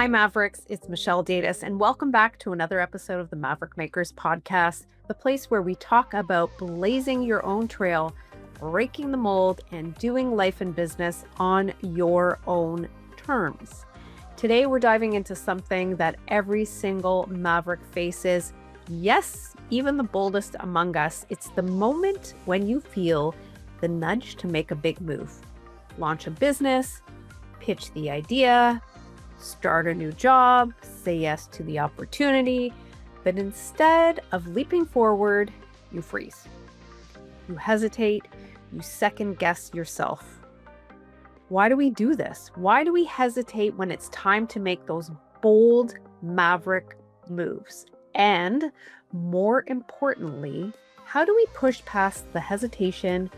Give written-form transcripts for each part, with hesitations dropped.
Hi, Mavericks. It's Michelle Daides, and welcome back to another episode of the Maverick Makers Podcast, the place where we talk about blazing your own trail, breaking the mold, and doing life and business on your own terms. Today, we're diving into something that every single Maverick faces. Yes, even the boldest among us. It's the moment when you feel the nudge to make a big move, launch a business, pitch the idea, start a new job, say yes to the opportunity, but instead of leaping forward, you freeze. You hesitate, you second guess yourself. Why do we do this? Why do we hesitate when it's time to make those bold maverick moves? And more importantly, how do we push past the hesitation,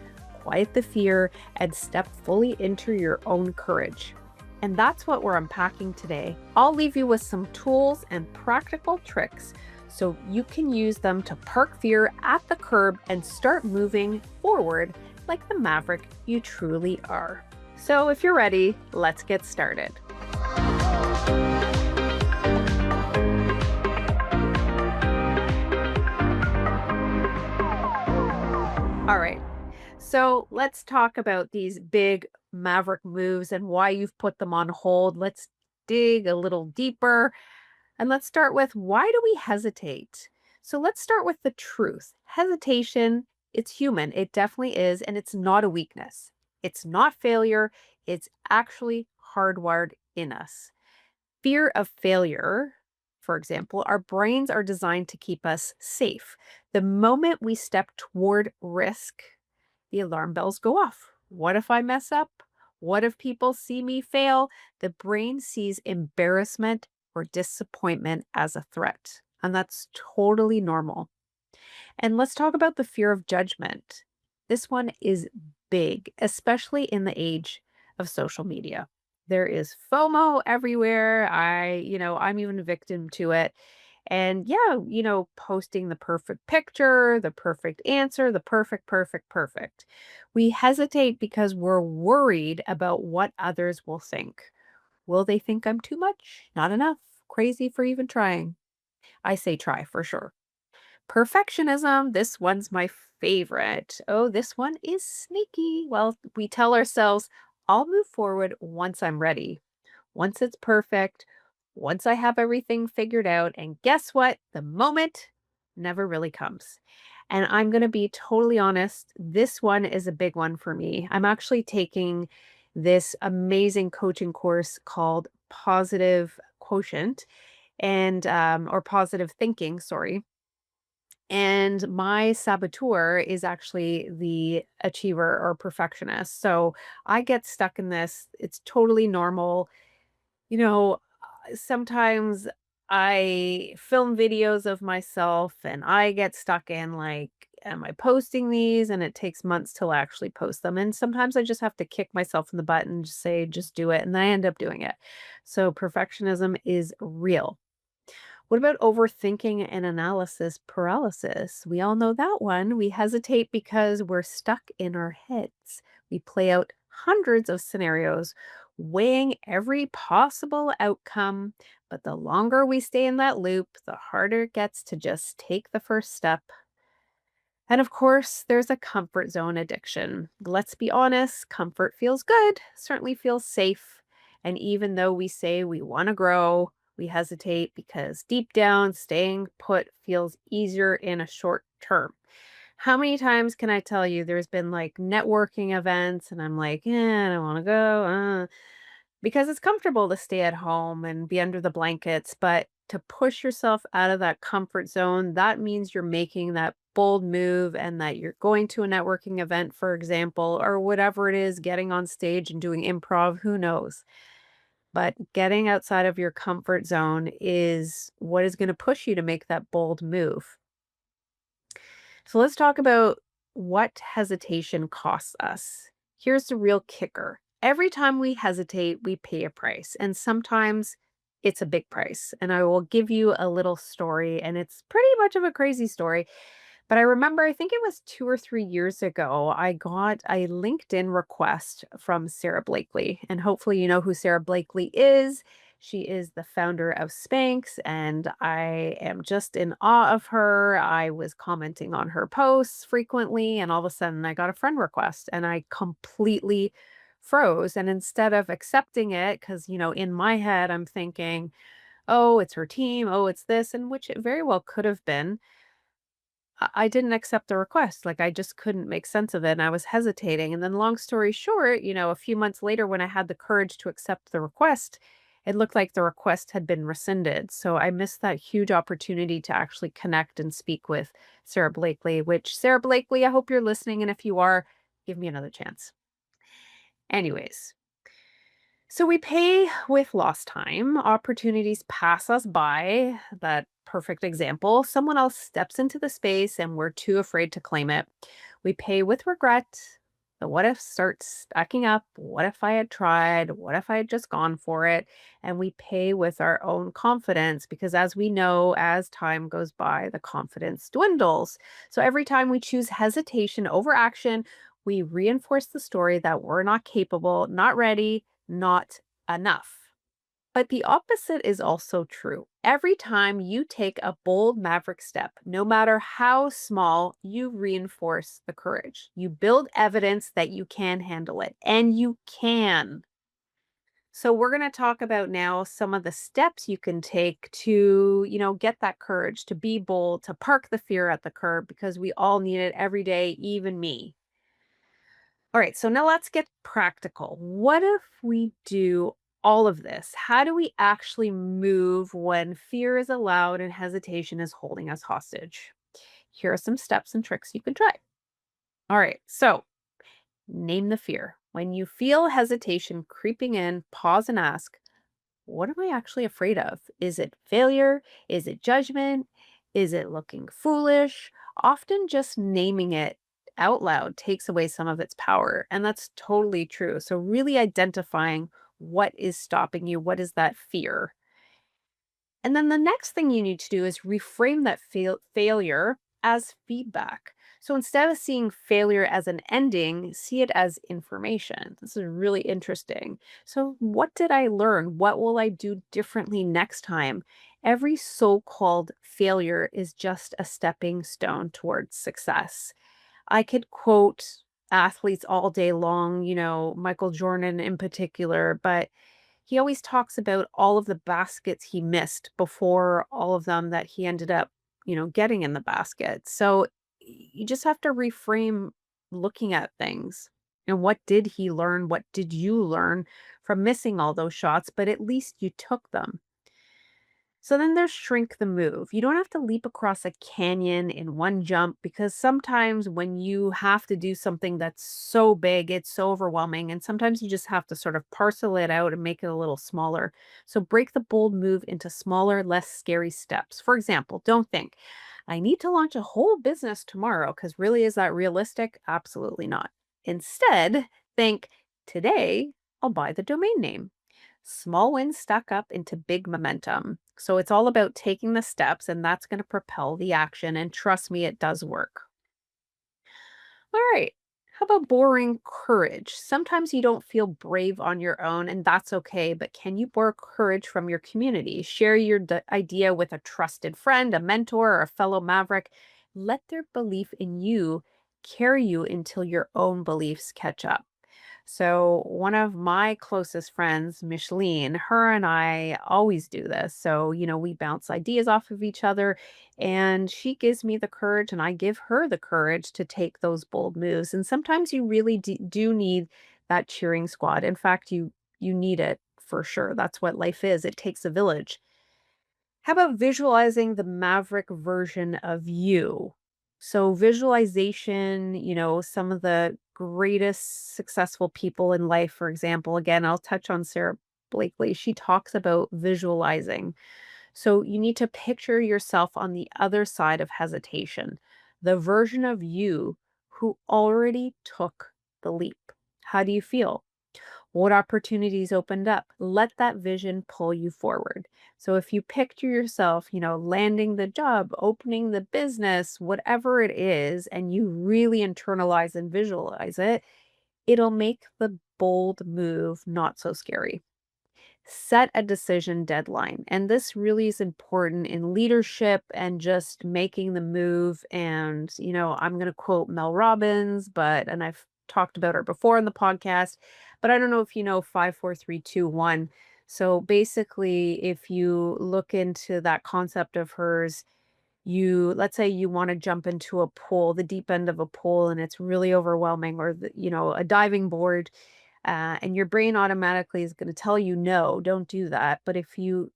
quiet the fear, and step fully into your own courage? And that's what we're unpacking today. I'll leave you with some tools and practical tricks so you can use them to park fear at the curb and start moving forward like the maverick you truly are. So if you're ready, let's get started. All right. So let's talk about these big maverick moves and why you've put them on hold. Let's dig a little deeper and let's start with, why do we hesitate? So let's start with the truth. Hesitation, it's human. It definitely is. And it's not a weakness. It's not failure. It's actually hardwired in us. Fear of failure, for example, our brains are designed to keep us safe. The moment we step toward risk, the alarm bells go off. What if I mess up? What if people see me fail? The brain sees embarrassment or disappointment as a threat, and that's totally normal. And let's talk about the fear of judgment. This one is big, especially in the age of social media. There is FOMO everywhere. I'm even a victim to it. And yeah, posting the perfect picture, the perfect answer, the perfect. We hesitate because we're worried about what others will think. Will they think I'm too much? Not enough? Crazy for even trying? I say try for sure. Perfectionism, this one's my favorite. Oh, this one is sneaky. Well, we tell ourselves, I'll move forward once I'm ready, once it's perfect, once I have everything figured out. And guess what? The moment never really comes. And I'm going to be totally honest, this one is a big one for me. I'm actually taking this amazing coaching course called Positive Quotient or Positive Thinking, sorry. And my saboteur is actually the achiever or perfectionist. So I get stuck in this. It's totally normal. Sometimes I film videos of myself and I get stuck in like, am I posting these? And it takes months till I actually post them. And sometimes I just have to kick myself in the butt and just say, just do it. And I end up doing it. So perfectionism is real. What about overthinking and analysis paralysis? We all know that one. We hesitate because we're stuck in our heads. We play out hundreds of scenarios, weighing every possible outcome. But the longer we stay in that loop, the harder it gets to just take the first step. And of course, there's a comfort zone addiction. Let's be honest, comfort feels good, certainly feels safe. And even though we say we want to grow, we hesitate because deep down, staying put feels easier in a short term. How many times can I tell you there's been like networking events and I'm like, I don't want to go because it's comfortable to stay at home and be under the blankets. But to push yourself out of that comfort zone, that means you're making that bold move and that you're going to a networking event, for example, or whatever it is, getting on stage and doing improv, who knows? But getting outside of your comfort zone is what is going to push you to make that bold move. So let's talk about what hesitation costs us. Here's the real kicker. Every time we hesitate, we pay a price, and sometimes it's a big price. And I will give you a little story, and it's pretty much of a crazy story. But I remember, I think it was 2 or 3 years ago, I got a LinkedIn request from Sarah Blakely, and hopefully you know who Sarah Blakely is. She is the founder of Spanx, and I am just in awe of her. I was commenting on her posts frequently, and all of a sudden I got a friend request and I completely froze. And instead of accepting it, because, in my head, I'm thinking, oh, it's her team. Oh, it's this, and which it very well could have been. I didn't accept the request. Like, I just couldn't make sense of it, and I was hesitating, and then long story short, a few months later when I had the courage to accept the request, it looked like the request had been rescinded, so I missed that huge opportunity to actually connect and speak with Sarah Blakely, which Sarah Blakely, I hope you're listening, and if you are, give me another chance. Anyways, so we pay with lost time. Opportunities pass us by. That perfect example. Someone else steps into the space and we're too afraid to claim it. We pay with regret. The what if starts stacking up. What if I had tried? What if I had just gone for it? And we pay with our own confidence because, as we know, as time goes by, the confidence dwindles. So every time we choose hesitation over action, we reinforce the story that we're not capable, not ready, not enough. But the opposite is also true. Every time you take a bold maverick step, no matter how small, you reinforce the courage. You build evidence that you can handle it, and you can. So we're going to talk about now some of the steps you can take to, get that courage, to be bold, to park the fear at the curb because we all need it every day, even me. All right, so now let's get practical. What if we do all of this? How do we actually move when fear is allowed and hesitation is holding us hostage? Here are some steps and tricks you can try. All right, so name the fear. When you feel hesitation creeping in, pause and ask, what am I actually afraid of? Is it failure? Is it judgment? Is it looking foolish? Often just naming it out loud takes away some of its power. And that's totally true. So, really identifying what is stopping you, what is that fear? And then the next thing you need to do is reframe that failure as feedback. So instead of seeing failure as an ending, see it as information. This is really interesting. So, what did I learn? What will I do differently next time? Every so called failure is just a stepping stone towards success. I could quote athletes all day long, Michael Jordan in particular, but he always talks about all of the baskets he missed before all of them that he ended up, getting in the basket. So you just have to reframe looking at things. And what did he learn? What did you learn from missing all those shots? But at least you took them. So then there's shrink the move. You don't have to leap across a canyon in one jump because sometimes when you have to do something that's so big, it's so overwhelming. And sometimes you just have to sort of parcel it out and make it a little smaller. So break the bold move into smaller, less scary steps. For example, don't think, I need to launch a whole business tomorrow because really, is that realistic? Absolutely not. Instead, think, today I'll buy the domain name. Small wins stack up into big momentum. So it's all about taking the steps, and that's going to propel the action. And trust me, it does work. All right. How about boring courage? Sometimes you don't feel brave on your own, and that's okay. But can you borrow courage from your community? Share your idea with a trusted friend, a mentor, or a fellow maverick. Let their belief in you carry you until your own beliefs catch up. So one of my closest friends, Micheline, her and I always do this. So, we bounce ideas off of each other and she gives me the courage and I give her the courage to take those bold moves. And sometimes you really do need that cheering squad. In fact, you need it for sure. That's what life is. It takes a village. How about visualizing the maverick version of you? So, visualization, some of the greatest successful people in life, for example, again, I'll touch on Sarah Blakely. She talks about visualizing. So, you need to picture yourself on the other side of hesitation, the version of you who already took the leap. How do you feel? What opportunities opened up? Let that vision pull you forward. So if you picture yourself, landing the job, opening the business, whatever it is, and you really internalize and visualize it, it'll make the bold move not so scary. Set a decision deadline. And this really is important in leadership and just making the move. And, I'm going to quote Mel Robbins, and I've talked about her before in the podcast, but I don't know if you know 5, 4, 3, 2, 1. So basically, if you look into that concept of hers, let's say you want to jump into a pool, the deep end of a pool, and it's really overwhelming, or a diving board, and your brain automatically is going to tell you, no, don't do that. But if you,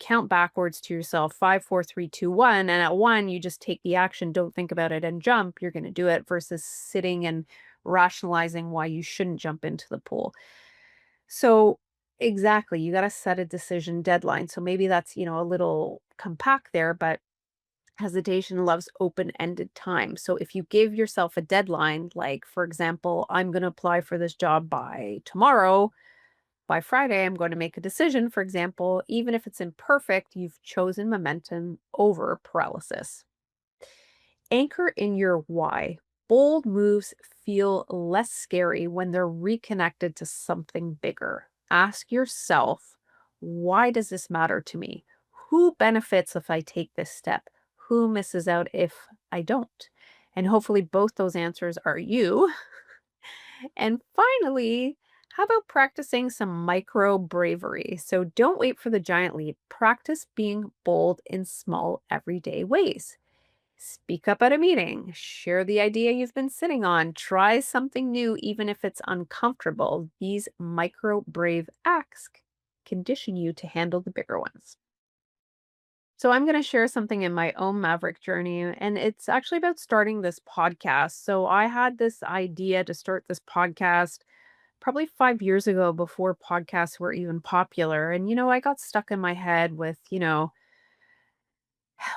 count backwards to yourself, 5, 4, 3, 2, 1, and at 1, you just take the action, don't think about it and jump, you're going to do it versus sitting and rationalizing why you shouldn't jump into the pool. So exactly, you got to set a decision deadline. So maybe that's, a little compact there, but hesitation loves open-ended time. So if you give yourself a deadline, like for example, I'm going to apply for this job by tomorrow, by Friday, I'm going to make a decision, for example, even if it's imperfect, you've chosen momentum over paralysis. Anchor in your why. Bold moves feel less scary when they're reconnected to something bigger. Ask yourself, why does this matter to me? Who benefits if I take this step? Who misses out if I don't? And hopefully, both those answers are you. And finally, how about practicing some micro bravery? So don't wait for the giant leap. Practice being bold in small, everyday ways. Speak up at a meeting, share the idea you've been sitting on, try something new, even if it's uncomfortable. These micro brave acts condition you to handle the bigger ones. So, I'm going to share something in my own Maverick journey, and it's actually about starting this podcast. So, I had this idea to start this podcast probably 5 years ago before podcasts were even popular. And, I got stuck in my head with,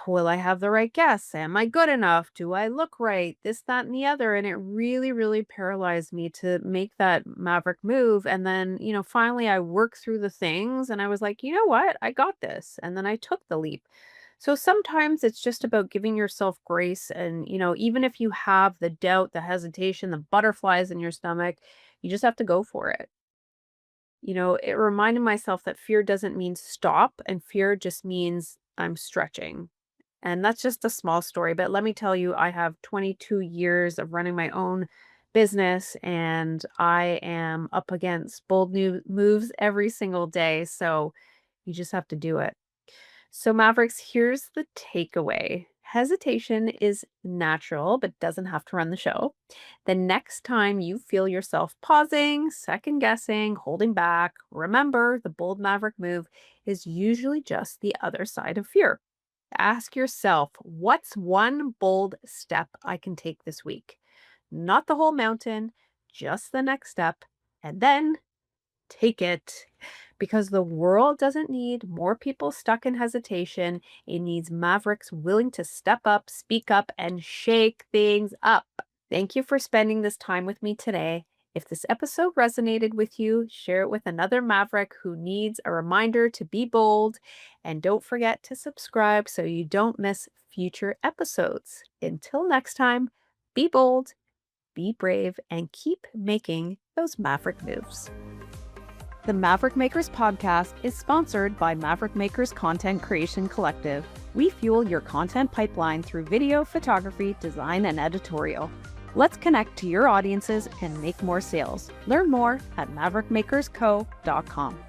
will I have the right guests? Am I good enough? Do I look right? This, that, and the other. And it really, really paralyzed me to make that Maverick move. And then, finally I worked through the things and I was like, you know what? I got this. And then I took the leap. So sometimes it's just about giving yourself grace. And, even if you have the doubt, the hesitation, the butterflies in your stomach, you just have to go for it. It reminded myself that fear doesn't mean stop, and fear just means I'm stretching. And that's just a small story, but let me tell you, I have 22 years of running my own business and I am up against bold new moves every single day. So you just have to do it. So, Mavericks, here's the takeaway. Hesitation is natural, but doesn't have to run the show. The next time you feel yourself pausing, second guessing, holding back, remember the bold Maverick move is usually just the other side of fear. Ask yourself, what's one bold step I can take this week? Not the whole mountain, just the next step. And then take it. Because the world doesn't need more people stuck in hesitation. It needs mavericks willing to step up, speak up, and shake things up. Thank you for spending this time with me today. If this episode resonated with you, share it with another maverick who needs a reminder to be bold. And don't forget to subscribe so you don't miss future episodes. Until next time, be bold, be brave, and keep making those maverick moves. The Maverick Makers Podcast is sponsored by Maverick Makers Content Creation Collective. We fuel your content pipeline through video, photography, design, and editorial. Let's connect to your audiences and make more sales. Learn more at maverickmakersco.com.